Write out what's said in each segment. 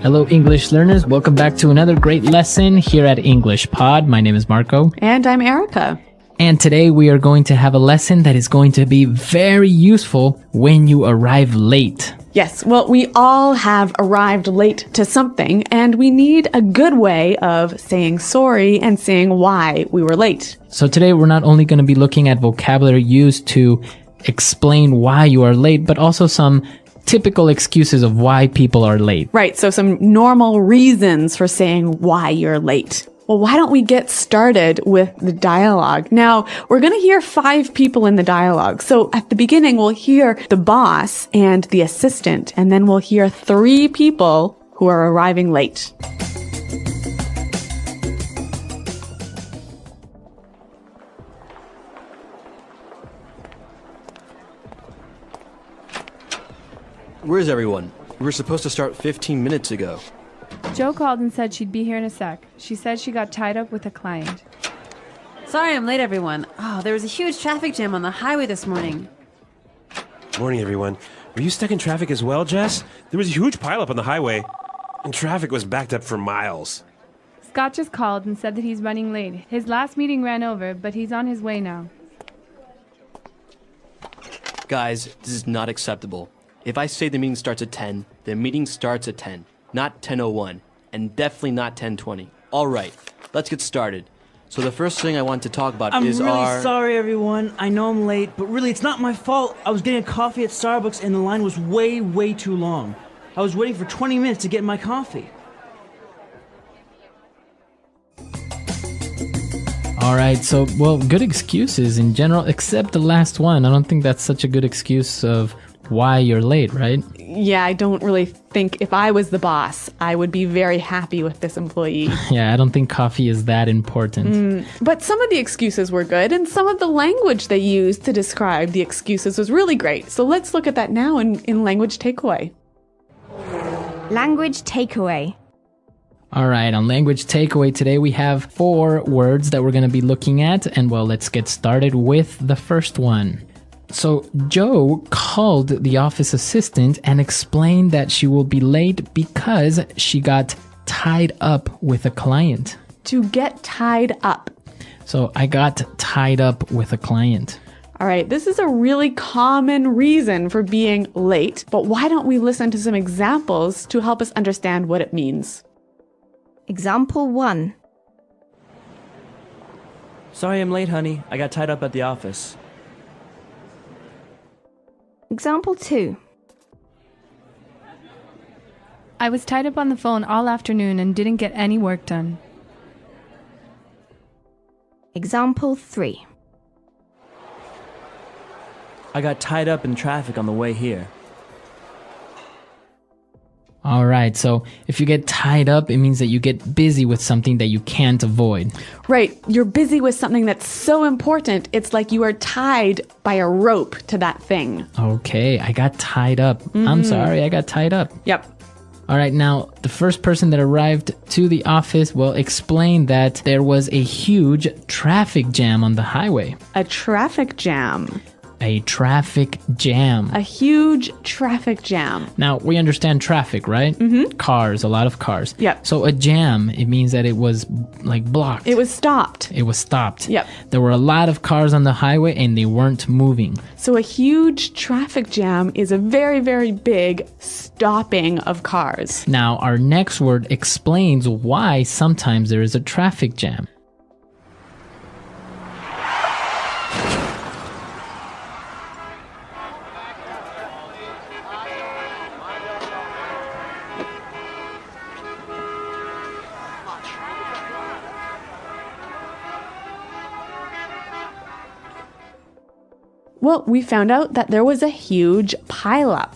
Hello, English learners. Welcome back to another great lesson here at English Pod. My name is Marco. And I'm Erica. And today we are going to have a lesson that is going to be very useful when you arrive late. Yes, well, we all have arrived late to something, and we need a good way of saying sorry and saying why we were late. So today we're not only going to be looking at vocabulary used to explain why you are late, but also some typical excuses of why people are late. Right, so some normal reasons for saying why you're late. Well, why don't we get started with the dialogue? Now, we're going to hear 5 people in the dialogue. So at the beginning, we'll hear the boss and the assistant, and then we'll hear 3 people who are arriving late. Where's everyone? We were supposed to start 15 minutes ago. Jo called and said she'd be here in a sec. She said she got tied up with a client. Sorry I'm late, everyone. Oh, there was a huge traffic jam on the highway this morning. Morning, everyone. Were you stuck in traffic as well, Jess? There was a huge pileup on the highway, and traffic was backed up for miles. Scott just called and said that he's running late. His last meeting ran over, but he's on his way now. Guys, this is not acceptable. If I say the meeting starts at 10, the meeting starts at 10, not 10:01, and definitely not 10:20. All right, let's get started. So the first thing I want to talk about I'm is really sorry, everyone. I know I'm late, but really, it's not my fault. I was getting a coffee at Starbucks, and the line was way too long. I was waiting for 20 minutes to get my coffee. All right, so, well, good excuses in general, except the last one. I don't think that's such a good excuse of why you're late, right? Yeah, I don't really think if I was the boss, I would be very happy with this employee. Yeah, I don't think coffee is that important. But some of the excuses were good, and some of the language they used to describe the excuses was really great. So let's look at that now in language takeaway. Language takeaway. All right, on language takeaway today, we have 4 words that we're going to be looking at. And well, let's get started with the first one. So Jo called the office assistant and explained that she will be late because she got tied up with a client. To get tied up. So I got tied up with a client. All right, this is a really common reason for being late, but why don't we listen to some examples to help us understand what it means? Example 1. Sorry I'm late, honey. I got tied up at the office. Example 2. I was tied up on the phone all afternoon and didn't get any work done. Example 3. I got tied up in traffic on the way here. All right, so if you get tied up, it means that you get busy with something that you can't avoid. Right, you're busy with something that's so important, it's like you are tied by a rope to that thing. Okay, I got tied up. I'm sorry, I got tied up. Yep. All right, now the first person that arrived to the office, well, explained that there was a huge traffic jam on the highway. A traffic jam. A traffic jam. A huge traffic jam. Now, we understand traffic, right? Mm-hmm. Cars, a lot of cars. Yep. So a jam, it means that it was like blocked. It was stopped. It was stopped. Yep. There were a lot of cars on the highway and they weren't moving. So a huge traffic jam is a very big stopping of cars. Now, our next word explains why sometimes there is a traffic jam. Well, we found out that there was a huge pileup.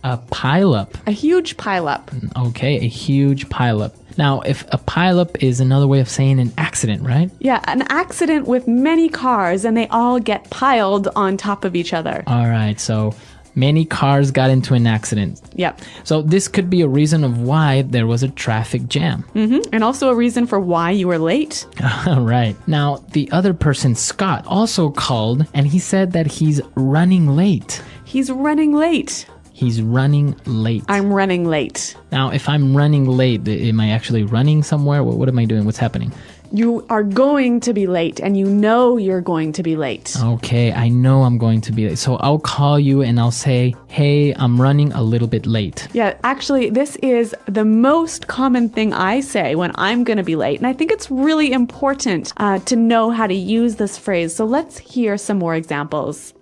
A pileup. A huge pileup. Okay, a huge pileup. Now, if a pileup is another way of saying an accident, right? Yeah, an accident with many cars and they all get piled on top of each other. All right, so many cars got into an accident. Yep. So this could be a reason of why there was a traffic jam. And also a reason for why you were late. All right. Now, the other person, Scott, also called and he said that he's running late. He's running late. He's running late. I'm running late. Now, if I'm running late, am I actually running somewhere? What am I doing? What's happening? You are going to be late, and you know you're going to be late. Okay, I know I'm going to be late. So I'll call you and I'll say, hey, I'm running a little bit late. Yeah, actually, this is the most common thing I say when I'm going to be late. And I think it's really important to know how to use this phrase. So let's hear some more examples.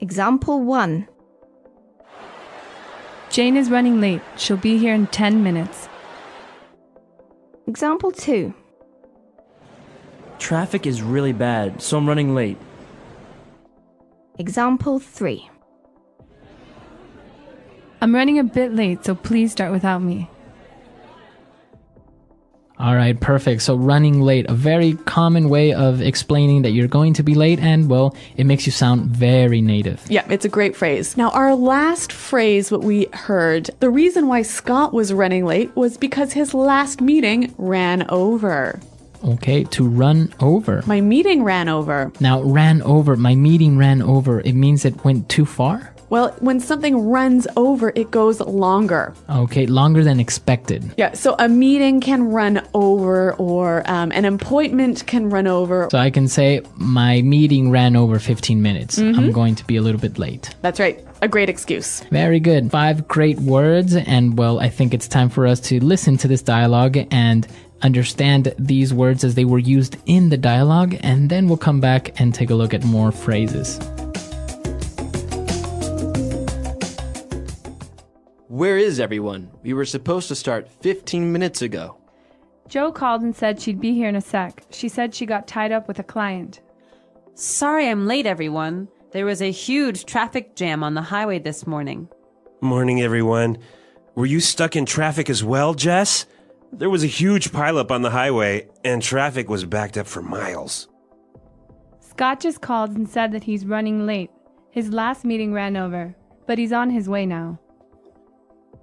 Example 1. Jane is running late. She'll be here in 10 minutes. Example 2. Traffic is really bad, so I'm running late. Example 3. I'm running a bit late, so please start without me. All right, perfect. So running late, a very common way of explaining that you're going to be late, and well, it makes you sound very native. Yeah, it's a great phrase. Now, our last phrase, what we heard, the reason why Scott was running late was because his last meeting ran over. Okay, to run over. My meeting ran over. Now, ran over, my meeting ran over, it means it went too far? Well, when something runs over, it goes longer. Okay, longer than expected. Yeah, so a meeting can run over, or an appointment can run over. So I can say, my meeting ran over 15 minutes. I'm going to be a little bit late. That's right. A great excuse. Very good. 5 great words, and well, I think it's time for us to listen to this dialogue and understand these words as they were used in the dialogue, and then we'll come back and take a look at more phrases. Where is everyone? We were supposed to start 15 minutes ago. Joe called and said she'd be here in a sec. She said she got tied up with a client. Sorry I'm late, everyone. There was a huge traffic jam on the highway this morning. Morning, everyone. Were you stuck in traffic as well, Jess? There was a huge pileup on the highway, and traffic was backed up for miles. Scott just called and said that he's running late. His last meeting ran over, but he's on his way now.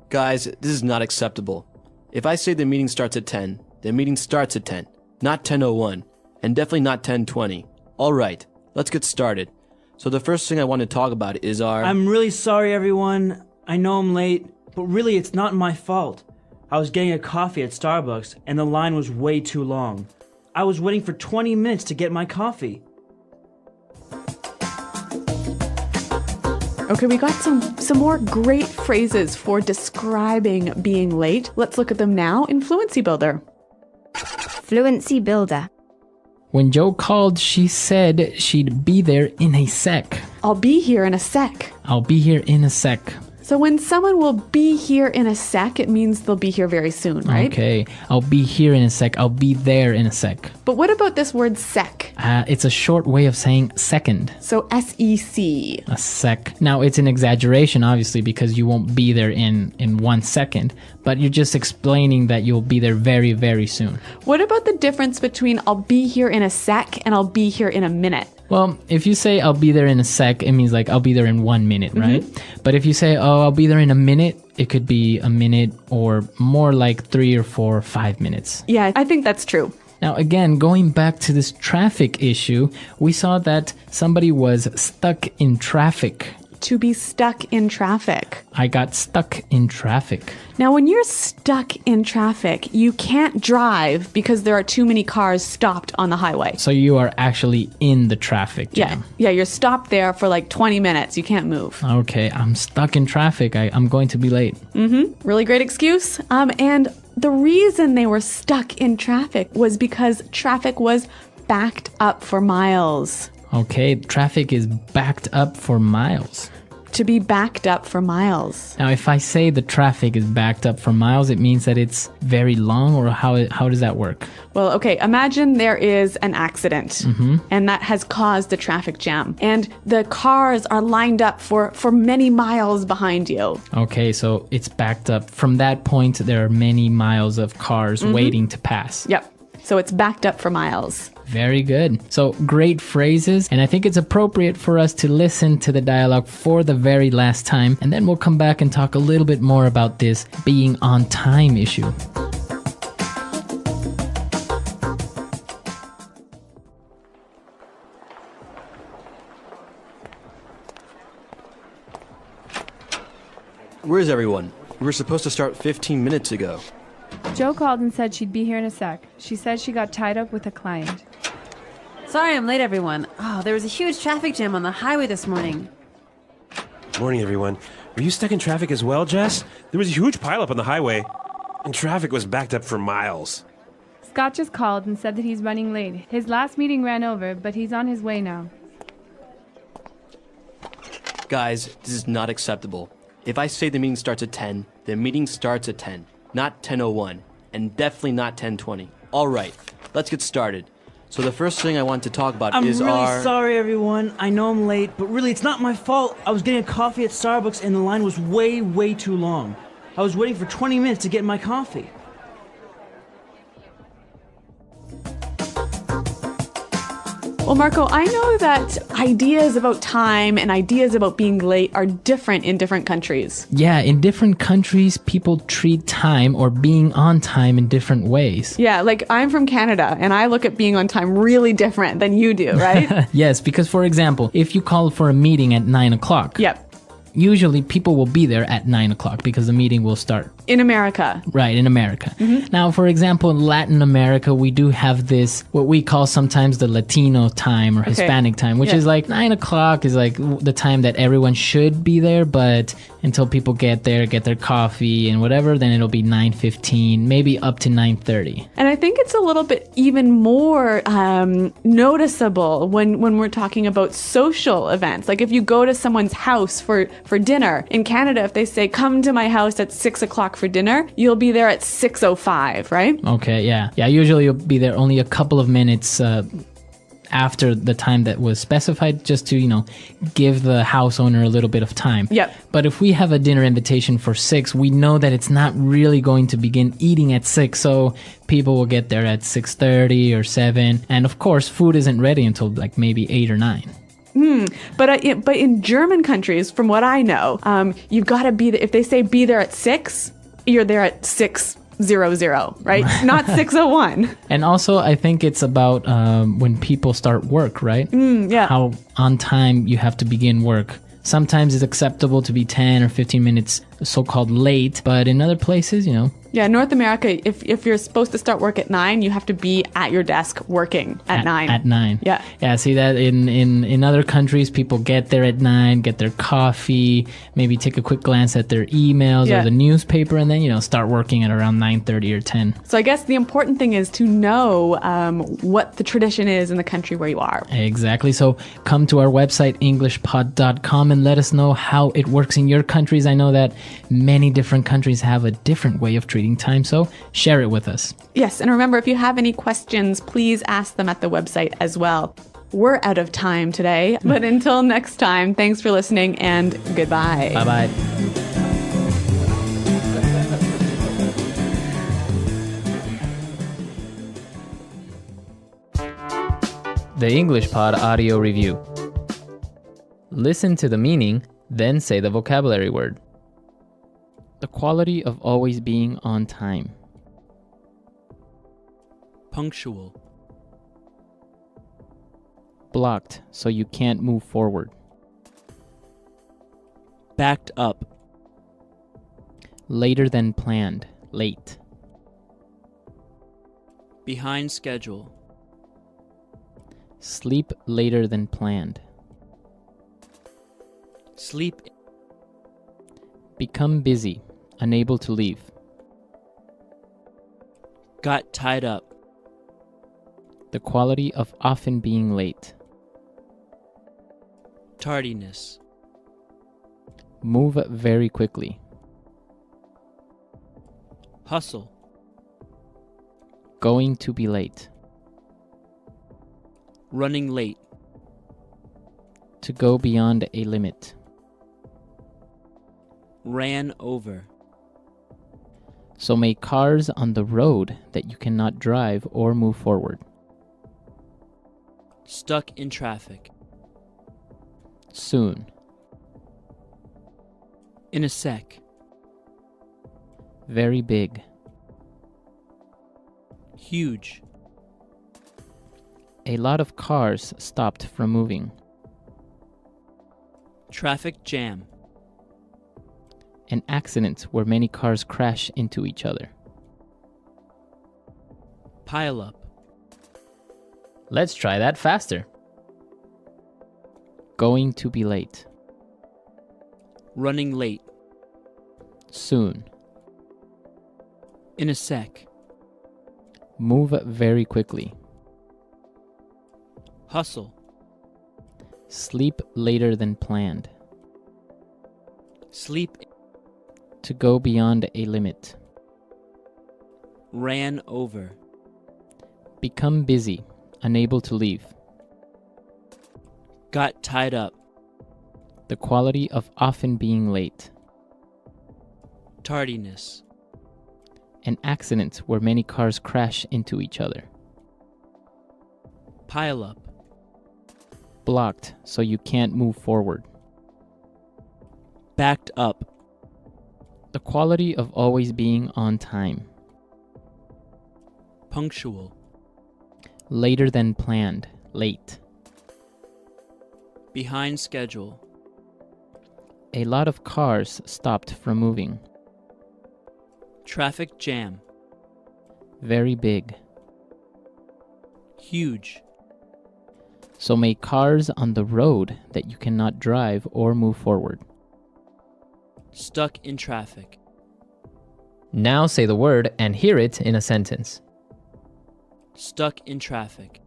Guys, this is not acceptable. If I say the meeting starts at 10, the meeting starts at 10, not 10:01, and definitely not 10:20. All right, let's get started. So the first thing I want to talk about is our... I'm really sorry, everyone. I know I'm late, but really it's not my fault. I was getting a coffee at Starbucks, and the line was way too long. I was waiting for 20 minutes to get my coffee. Okay, we got some more great phrases for describing being late. Let's look at them now in Fluency Builder. Fluency Builder. When Joe called, she said she'd be there in a sec. I'll be here in a sec. I'll be here in a sec. So when someone will be here in a sec, it means they'll be here very soon, right? Okay, I'll be here in a sec. I'll be there in a sec. But what about this word sec? It's a short way of saying second. So S-E-C. A sec. Now, it's an exaggeration, obviously, because you won't be there in 1 second, but you're just explaining that you'll be there very, very soon. What about the difference between I'll be here in a sec and I'll be here in a minute? Well, if you say I'll be there in a sec, it means like I'll be there in 1 minute, right? But if you say, oh, I'll be there in a minute, it could be a minute or more like 3 or 4 or 5 minutes. Yeah, I think that's true. Now, again, going back to this traffic issue, we saw that somebody was stuck in traffic. To be stuck in traffic. I got stuck in traffic. Now, when you're stuck in traffic, you can't drive because there are too many cars stopped on the highway. So you are actually in the traffic jam. Yeah, you're stopped there for like 20 minutes. You can't move. Okay, I'm stuck in traffic. I'm going to be late. Really great excuse. And the reason they were stuck in traffic was because traffic was backed up for miles. Okay, traffic is backed up for miles. To be backed up for miles. Now, if I say the traffic is backed up for miles, it means that it's very long, or how does that work? Well, okay, imagine there is an accident and that has caused a traffic jam and the cars are lined up for many miles behind you. Okay, so it's backed up. From that point, there are many miles of cars waiting to pass. Yep. So it's backed up for miles. Very good. So great phrases, and I think it's appropriate for us to listen to the dialogue for the very last time, and then we'll come back and talk a little bit more about this being on time issue. Where is everyone? We were supposed to start 15 minutes ago. Joe called and said she'd be here in a sec. She said she got tied up with a client. Sorry I'm late, everyone. Oh, there was a huge traffic jam on the highway this morning. Morning, everyone. Were you stuck in traffic as well, Jess? There was a huge pileup on the highway, and traffic was backed up for miles. Scott just called and said that he's running late. His last meeting ran over, but he's on his way now. Guys, this is not acceptable. If I say the meeting starts at 10, the meeting starts at 10, not 10:01, and definitely not 10:20. All right, let's get started. So the first thing I want to talk about I'm is really sorry, everyone. I know I'm late, but really, it's not my fault. I was getting a coffee at Starbucks, and the line was way too long. I was waiting for 20 minutes to get my coffee. Well, Marco, I know that ideas about time and ideas about being late are different in different countries. Yeah, in different countries, people treat time or being on time in different ways. Yeah, like I'm from Canada and I look at being on time really different than you do, right? Yes, because for example, if you call for a meeting at 9 o'clock, Yep. usually people will be there at 9 o'clock because the meeting will start. In America. Right, in America. Now, for example, in Latin America, we do have this, what we call sometimes the Latino time or Hispanic time, which is like 9 o'clock is like the time that everyone should be there, but until people get there, get their coffee and whatever, then it'll be 9:15, maybe up to 9:30. And I think it's a little bit even more noticeable when we're talking about social events. Like if you go to someone's house for dinner, in Canada, if they say, come to my house at 6 o'clock for dinner, you'll be there at 6:05, right? Okay, yeah. Yeah, usually you'll be there only a couple of minutes after the time that was specified, just to, give the house owner a little bit of time. Yep. But if we have a dinner invitation for 6, we know that it's not really going to begin eating at 6, so people will get there at 6:30 or 7. And of course, food isn't ready until like maybe 8 or 9. But in German countries, from what I know, you've got to be there. If they say be there at 6, you're there at 6:00, right? Not 6:01. And also, I think it's about when people start work, right? Yeah. How on time you have to begin work. Sometimes it's acceptable to be 10 or 15 minutes so-called late, but in other places, Yeah, North America, if you're supposed to start work at 9, you have to be at your desk working at 9. At 9. Yeah. Yeah, see that in other countries, people get there at 9, get their coffee, maybe take a quick glance at their emails Yeah. or the newspaper, and then, start working at around 9:30 or 10. So I guess the important thing is to know what the tradition is in the country where you are. Exactly. So come to our website, englishpod.com, and let us know how it works in your countries. I know that many different countries have a different way of treating time, so share it with us. Yes, and remember, if you have any questions, please ask them at the website as well. We're out of time today, but until next time, thanks for listening and goodbye. Bye-bye. The English Pod Audio Review. Listen to the meaning, then say the vocabulary word. The quality of always being on time. Punctual. Blocked so you can't move forward. Backed up. Later than planned. Late. Behind schedule. Sleep later than planned. Sleep. Become busy. Unable to leave. Got tied up. The quality of often being late. Tardiness. Move very quickly. Hustle. Going to be late. Running late. To go beyond a limit. Ran over. So make cars on the road that you cannot drive or move forward. Stuck in traffic. Soon. In a sec. Very big. Huge. A lot of cars stopped from moving. Traffic jam. An accident where many cars crash into each other. Pile up. Let's try that faster. Going to be late. Running late. Soon. In a sec. Move very quickly. Hustle. Sleep later than planned. Sleep. To go beyond a limit. Ran over. Become busy, unable to leave. Got tied up. The quality of often being late. Tardiness. An accident where many cars crash into each other. Pile up. Blocked so you can't move forward. Backed up. The quality of always being on time. Punctual. Later than planned, late. Behind schedule. A lot of cars stopped from moving. Traffic jam. Very big. Huge. So many cars on the road that you cannot drive or move forward. Stuck in traffic. Now say the word and hear it in a sentence. Stuck in traffic.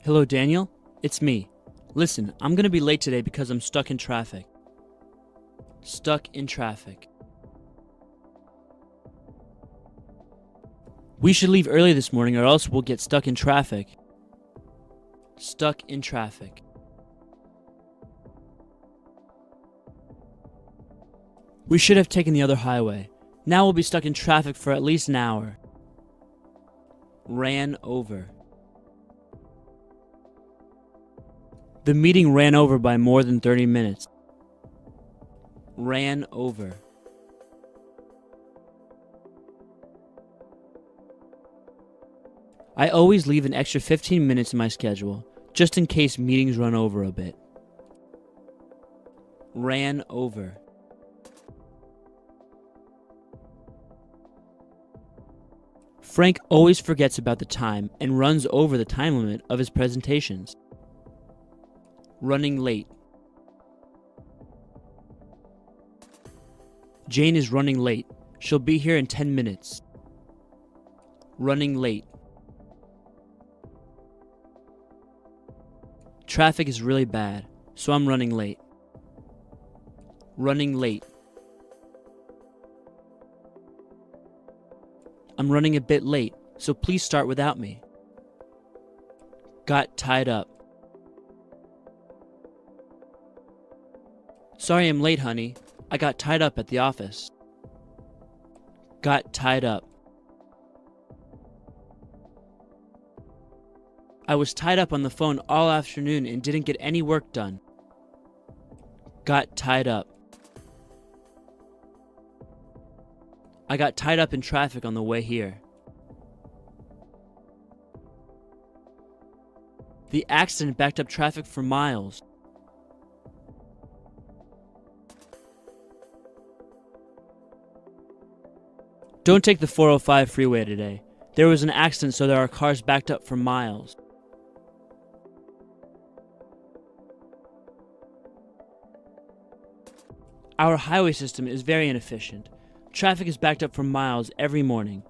Hello, Daniel? It's me. Listen, I'm gonna be late today because I'm stuck in traffic. Stuck in traffic. We should leave early this morning or else we'll get stuck in traffic. Stuck in traffic. We should have taken the other highway. Now we'll be stuck in traffic for at least an hour. Ran over. The meeting ran over by more than 30 minutes. Ran over. I always leave an extra 15 minutes in my schedule, just in case meetings run over a bit. Ran over. Frank always forgets about the time and runs over the time limit of his presentations. Running late. Jane is running late. She'll be here in 10 minutes. Running late. Traffic is really bad, so I'm running late. Running late. I'm running a bit late, so please start without me. Got tied up. Sorry I'm late, honey. I got tied up at the office. Got tied up. I was tied up on the phone all afternoon and didn't get any work done. Got tied up. I got tied up in traffic on the way here. The accident backed up traffic for miles. Don't take the 405 freeway today. There was an accident, so there are cars backed up for miles. Our highway system is very inefficient. Traffic is backed up for miles every morning.